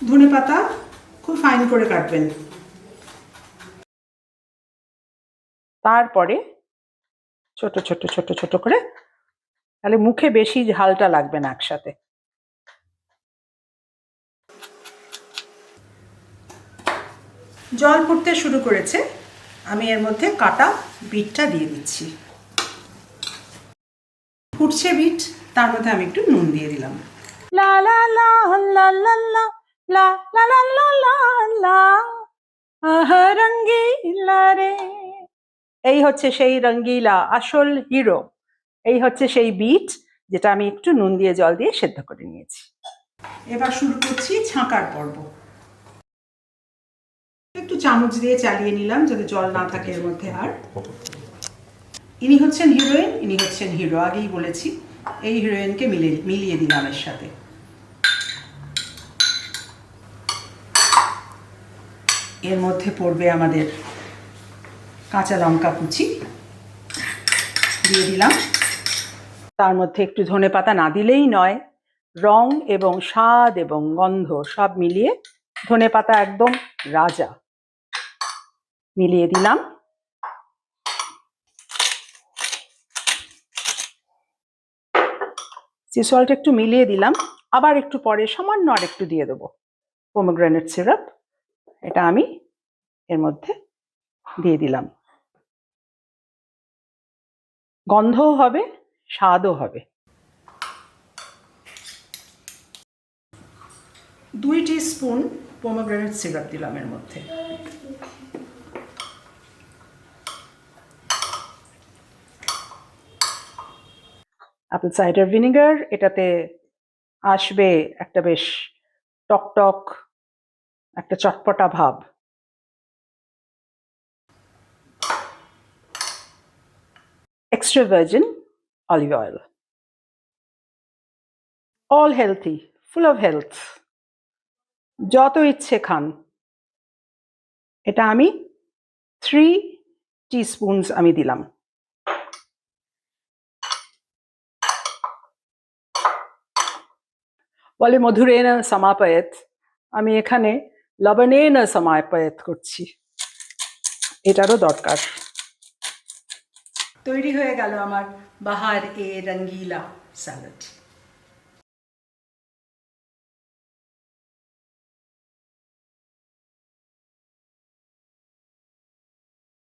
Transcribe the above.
ধনেপাতা খুব ফাইন করে কাটবেন। তারপরে ছোট ছোট ছোট ছোট করে, তাহলে মুখে বেশি ঝালটা লাগবে না একসাথে। জল ফুটতে শুরু করেছে, আমি এর মধ্যে কাটা বিটটা দিয়ে দিচ্ছি। ফুটছে বিট, তার মধ্যে আমি একটু নুন দিয়ে দিলাম। লা লা লা লা লা লা লা লা লা লা লা লা আহা রঙ্গিলা রে। এই হচ্ছে সেই রঙ্গিলা, আসল হিরো। এই হচ্ছে সেই বিট যেটা আমি একটু নুন দিয়ে জল দিয়ে সেদ্ধ করে নিয়েছি। এবার শুরু করছি ছাঁকার পর্ব। একটু চামচ দিয়ে চালিয়ে নিলাম যাতে জল না থাকে এর মধ্যে। আর ইনি হচ্ছেন হিরোইন, ইনি হচ্ছেন হিরো, আগেই বলেছি। এই হিরোইনকে মিলিয়ে দিলাম এর সাথে। এর মধ্যে পড়বে আমাদের কাঁচা লঙ্কা কুচি, দিয়ে দিলাম। তার মধ্যে একটু ধনেপাতা না দিলেই নয়, রং এবং স্বাদ এবং গন্ধ সব মিলিয়ে ধনেপাতা একদম রাজা। মিলিয়ে দিলাম। সি সল্ট একটু মিলিয়ে দিলাম, আবার একটু পরে সামান্য আর একটু দিয়ে দেবো পোমোগ্রানেট সিরাপ। এটা আমি এর মধ্যে দিয়ে দিলাম। গন্ধও হবে, স্বাদও হবে। 2 টিস্পুন পোমোগ্রানেট সিরাপ দিলাম এর মধ্যে। অ্যাপল সাইডার ভিনেগার, এটাতে আসবে একটা বেশ টকটক, একটা চটপটা ভাব। Extra virgin olive oil, all healthy, full of health, যত ইচ্ছে খান। এটা আমি 3 টিস্পুনস আমি দিলাম। বলে মধুরেণ সমাপয়েত, আমি এখানে লবণেন সমাপয়েত করছি, এটারও দরকার। তৈরি হয়ে গেল আমার বাহার এ রঙ্গিলা স্যালাড।